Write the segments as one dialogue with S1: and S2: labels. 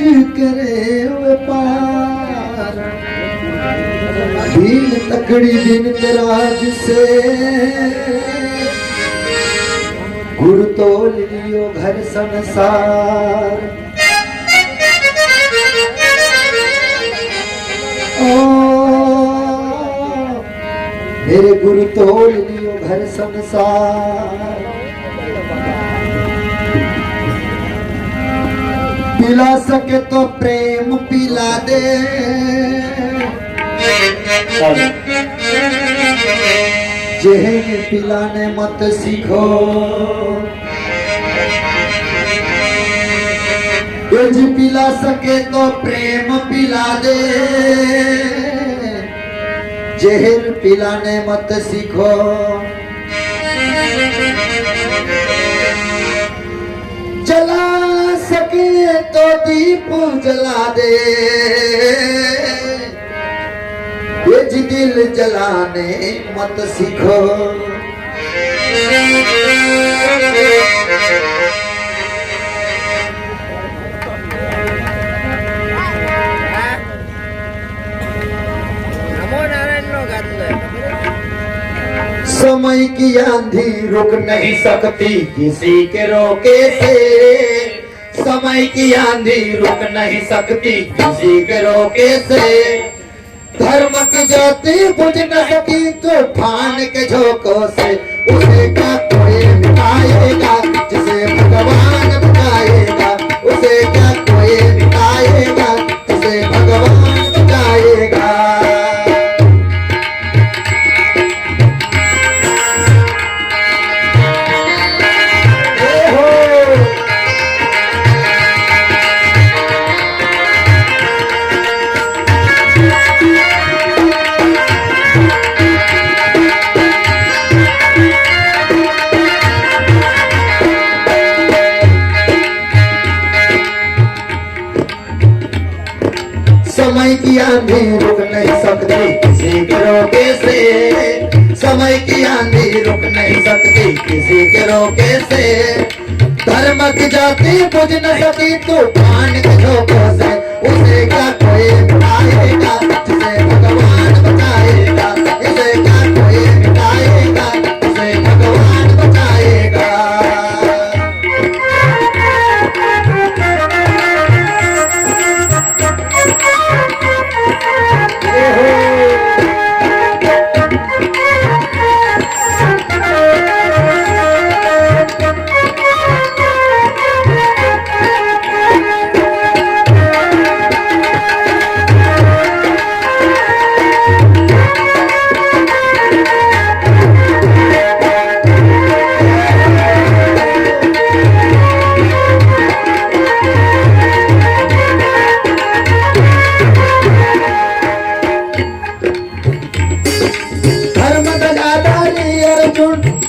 S1: करे वे पार दीन तकड़ी दिन तराज से गुरु तोल लियो घर संसार। मेरे गुरु तोल लियो घर संसार। पिला सके तो प्रेम पिला दे जेहन पिलाने मत सीखो। जी पिला सके तो प्रेम पिला दे जहर पिलाने मत सीखो। जला सके तो दीप जला दे बेच दिल जलाने मत सीखो। समय की आंधी रुक नहीं सकती किसी के रोके से। समय की आंधी रुक नहीं सकती किसी के रोके से। धर्म की ज्योति बुझ न सकी तूफान के झोंकों से। उसे क्या कोई मिटाएगा जिसे भगवान बताएगा। उसे क्या कोई मिटाएगा जिसे भगवान बताएगा। समय की आंधी रुक नहीं सकती किसी के रोके से। समय की आंधी रुक नहीं सकती किसी के रोके से। धर्म की जाति बुझ न सकी तूफान के झोंकों से। उसे क्या कोई मिटाएगा जिसे भगवान बताएगा। इसे क्या कोई मिटाएगा जिसे भगवान बताएगा।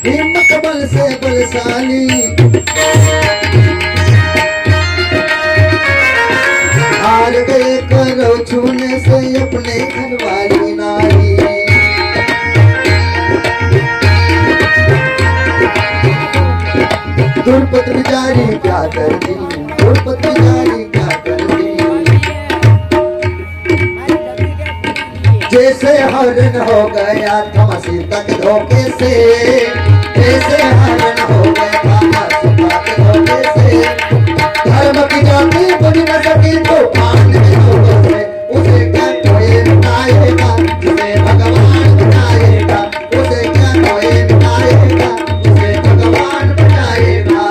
S1: हिम्मत बल से बलशाली हार गए करो छूने से अपने घरवाली नारी। दुर्पत बिचारी क्या कर दी। दुर्पत बिचारी क्या कर दी। जैसे हरण हो गया था सीता के धोखे से। जैसे हरण हो गया था सीता के धोखे से। धर्म की जाति बुझ न सकी तूफान के झोंकों से। उसे क्या कोई मिटाएगा जिसे भगवान बताएगा। उसे क्या कोई मिटाएगा जिसे भगवान बताएगा।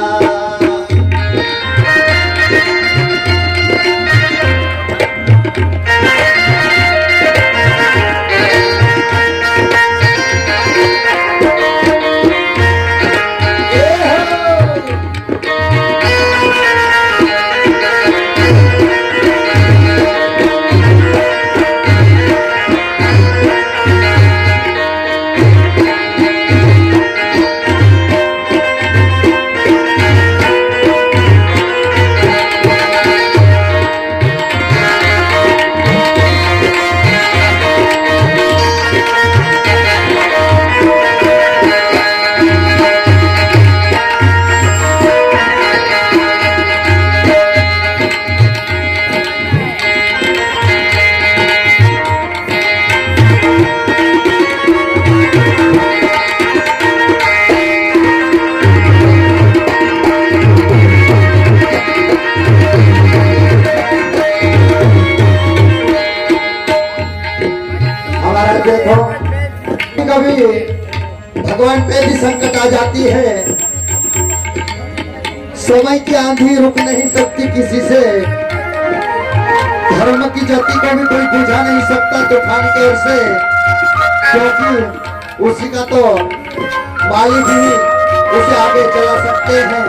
S1: भगवान पे भी संकट आ जाती है। समय की आंधी रुक नहीं सकती किसी से, धर्म की ज्योति को भी कोई बुझा नहीं सकता तूफान की ओर से, क्योंकि उसी का तो मालिक ही उसे आगे चला सकते हैं।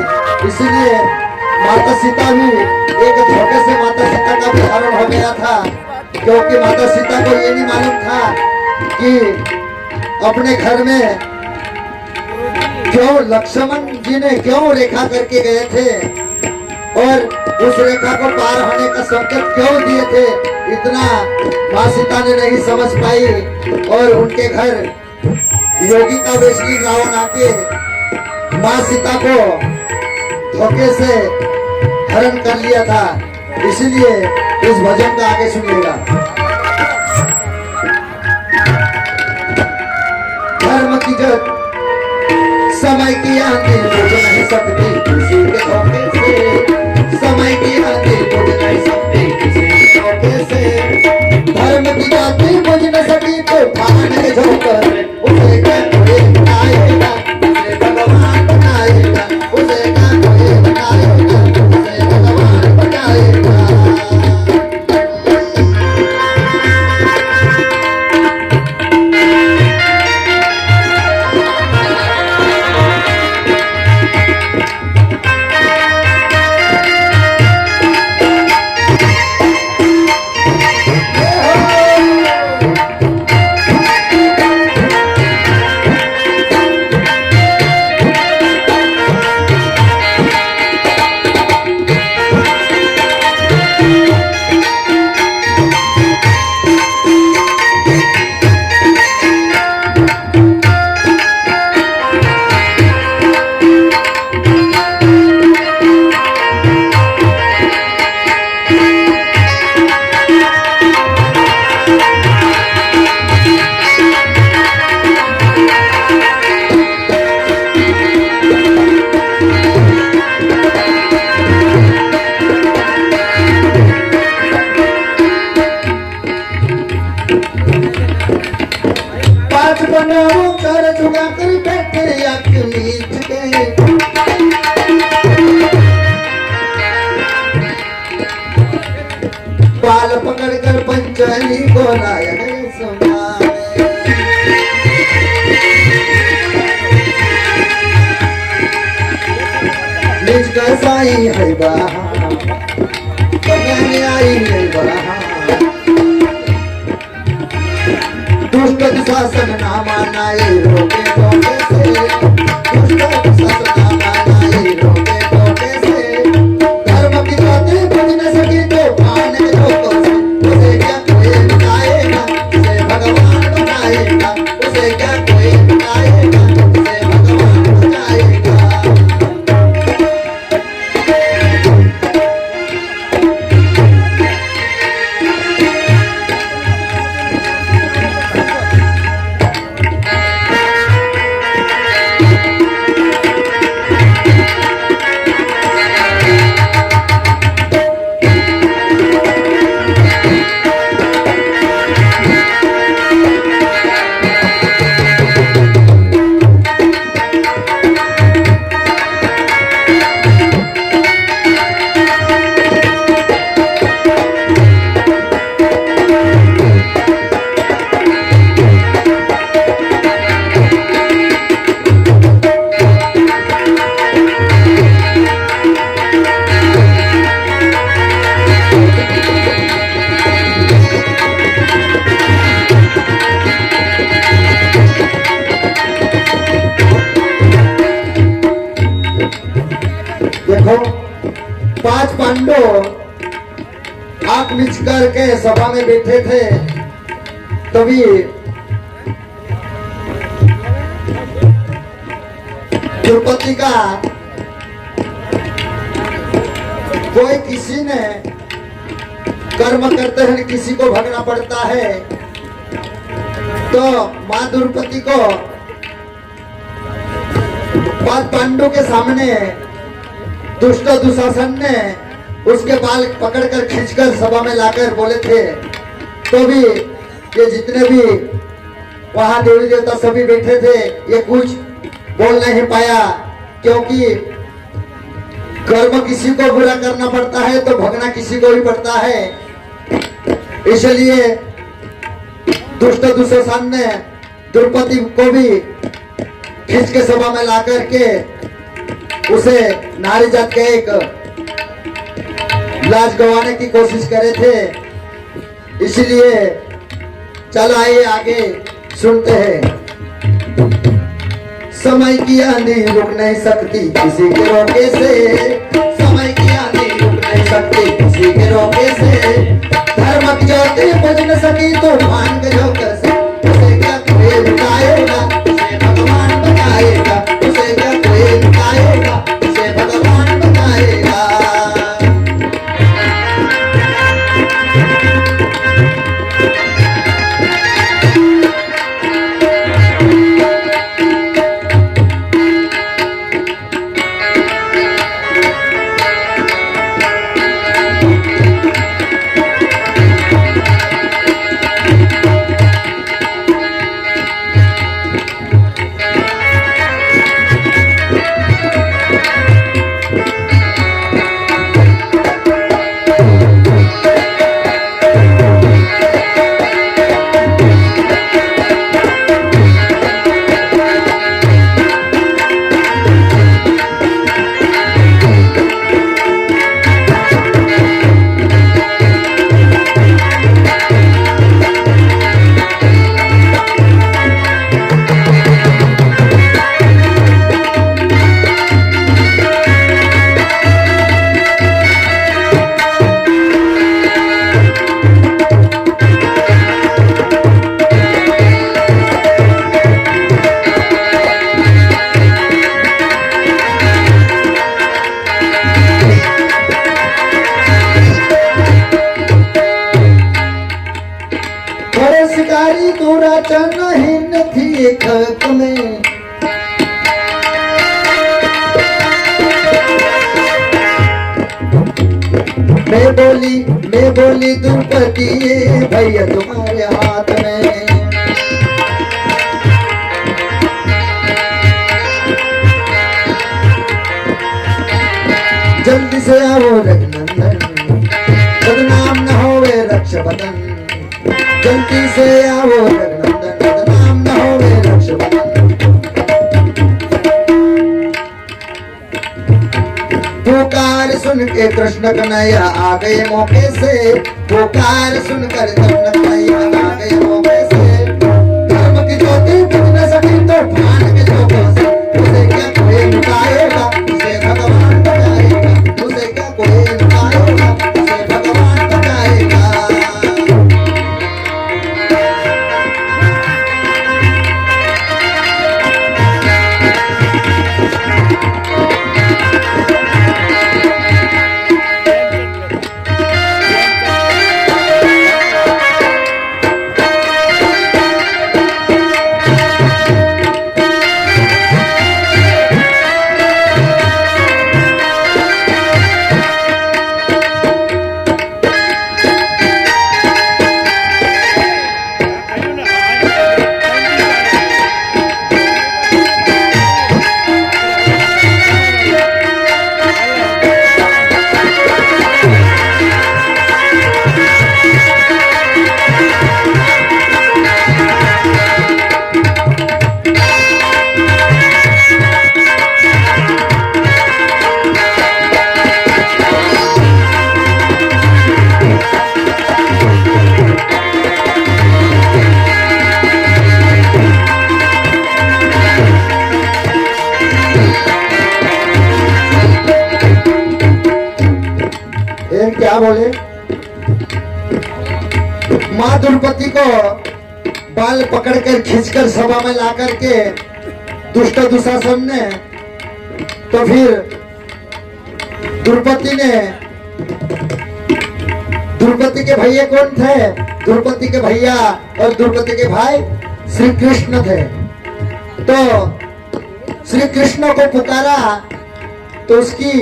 S1: इसलिए माता सीता भी एक धोखे से माता सीता का भी हरण हो गया था, क्योंकि माता सीता को ये नहीं मालूम था कि अपने घर में क्यों लक्ष्मण जी ने क्यों रेखा करके गए थे और उस रेखा को पार होने का संकेत क्यों दिए थे, इतना माँ सीता ने नहीं समझ पाई। और उनके घर योगी का वेशली रावण आके माँ सीता को धोखे से हरण कर लिया था। इसलिए इस भजन का आगे सुनिएगा। धर्म की जद समय की आंधी बुझ नहीं सकती किसी के धोखे से, समय की आंधी बुझ नहीं सकती किसी के धोखे से। धर्म की ज्योति बुझ न सकी तो भान के झोंकर उसे क्या कोई बनाएगा, उसे भगवान बनाएगा, उसे क्या कोई बनाएगा, उसे भगवान बनाएगा। कर झुका कर बैठे आंख मीच गए, बाल पकड़ कर पंचाली को लाया गया समाए। निज का साई है बहा आई है बहा, दुष्ट दुशासन ना मानाए रोके टोके से, दुष्ट दुशासन ना मानाए रोके टोके से। धर्म की ज्योति बुझ न सकी तो भान के झोंकों से, उसे क्या कोई बनाएगा, उसे भगवान बनाएगा, उसे क्या कोई बनाएगा, उसे भगवान बनाएगा। देखो, पांच पांडव आंख मीच करके सभा में बैठे थे, तभी द्रौपदी का कोई किसी ने कर्म करते हैं किसी को भगना पड़ता है, तो मां द्रौपदी को पांच पांडवों के सामने दुष्ट दुशासन ने उसके बाल पकड़कर खींचकर सभा में लाकर बोले थे। तो भी ये जितने भी वहां देवी देवता सभी बैठे थे, ये कुछ बोल नहीं पाया, क्योंकि कर्म किसी को बुरा करना पड़ता है तो भगना किसी को भी पड़ता है। इसलिए दुष्ट दुशासन ने द्रौपदी को भी खींच के सभा में ला करके उसे नारी जात के एक लाज गंवाने की कोशिश करे थे। इसलिए चलो आइए आगे सुनते हैं। समय की आंधी रुक नहीं सकती किसी के रोके से, समय की आंधी रुक नहीं सकती किसी के रोके से। धर्म की ज्योति बुझ न सकी तो मान के झोंके से, उसे क्या कोई रुकाएगा, उसे भगवान बताएगा। उसे क्या कोई रुकाएगा, उसे भगवान बताएगा। शिकारी तोरा नहीं थी खक में, मैं बोली द्रौपदी भैया तुम्हारे हाथ में। जल्दी से आओ रघुनंदन, बदनाम न होवे रक्षाबंधन। जल्दी से आओ रघुनंदन, बदनाम न होवे रक्षाबंधन। पुकार सुन के कृष्ण कन्हैया आ गए मौके से, पुकार सुनकर कृष्ण कन्हैया आ गए मौके से। धर्म की ज्योति बुझ न सकी तो भान के झोंकों से, उसे क्या कोई लुटाएगा, उसे भगवान बचाएगा। उसे क्या कोई लुटाएगा, उसे भगवान बचाएगा। क्या बोले? माँ द्रौपदी को बाल पकड़कर खींचकर सभा में ला करके दुष्ट दुशासन ने, तो फिर द्रौपदी ने, द्रौपदी के भैया कौन थे? द्रौपदी के भैया और द्रौपदी के भाई श्री कृष्ण थे। तो श्री कृष्ण को पुकारा तो उसकी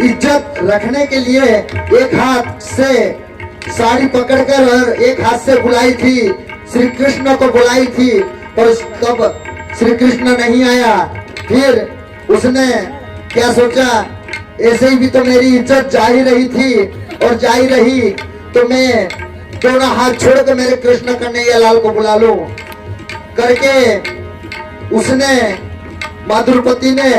S1: इज्जत रखने के लिए एक हाथ से साड़ी पकड़कर और एक हाथ से बुलाई थी, श्री कृष्ण को बुलाई थी। और तब श्री कृष्ण नहीं आया। फिर उसने क्या सोचा, ऐसे ही भी तो मेरी इज्जत जा ही रही थी और जा ही रही, तो मैं दोनों हाथ छोड़कर मेरे कृष्ण कन्हैया लाल को बुला लूं करके उसने, माँ द्रौपदी ने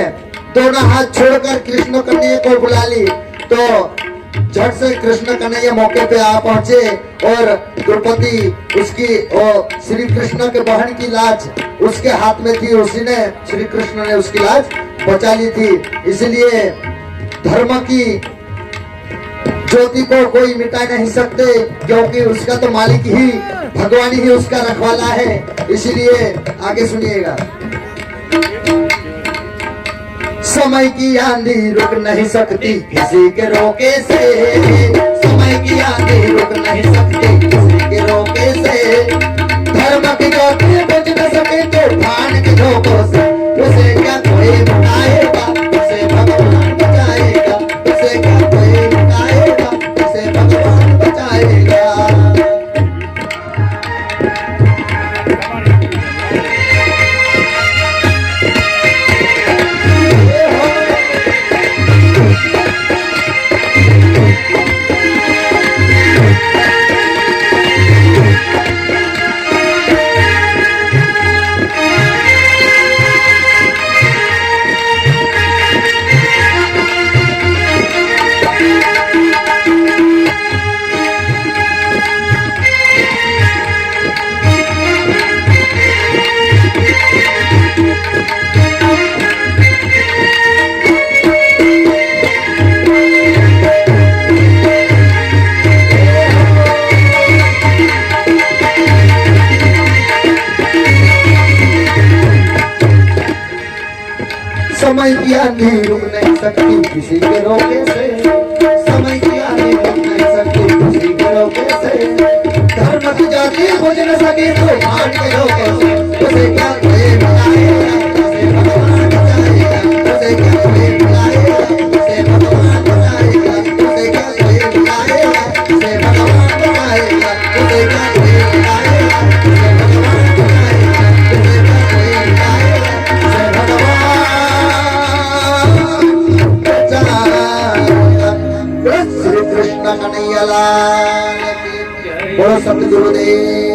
S1: दोनों हाथ छोड़कर कृष्ण कन्हैया को बुला ली। तो झट से कृष्ण कन्हैया मौके पे आ पहुंचे और द्रौपदी उसकी और श्री कृष्ण के बहन की लाज उसके हाथ में थी, उसी ने श्री कृष्ण ने उसकी लाज बचा ली थी। इसलिए धर्म की ज्योति को कोई मिटा नहीं सकते, क्योंकि उसका तो मालिक ही भगवान ही उसका रखवाला है। इसलिए आगे सुनिएगा। समय की आंधी रुक नहीं सकती किसी के रोके से, समय की आंधी रुक नहीं सकती किसी के रोके से, धर्म की ज्योति बुझ न सके तूफान के झोंकों से, उसे क्या कोई मिटाएगा, उसे भगवान बचाएगा, उसे क्या कोई मिटाएगा, उसे भगवान बचाएगा। समय की आंधी रुक नहीं सकती किसी के रोके से, समय की आंधी रुक नहीं सकती किसी के रोके से, धर्म की ज्योति बुझ न सके तूफान के झोंकों से, उसे क्या कोई मिटाएगा, उसे भगवान बचाएगा, उसे क्या कोई मिटाएगा, उसे भगवान बचाएगा, उसे क्या कोई मिटाएगा, उसे भगवान बचाएगा, उसे क्या कोई मिटाएगा, उसे भगवान बचाएगा, उसे क्या कोई मिटाएगा, उसे भगवान। श्री कृष्ण कन्हैया लाल की। बोलो सतगुरुदेव।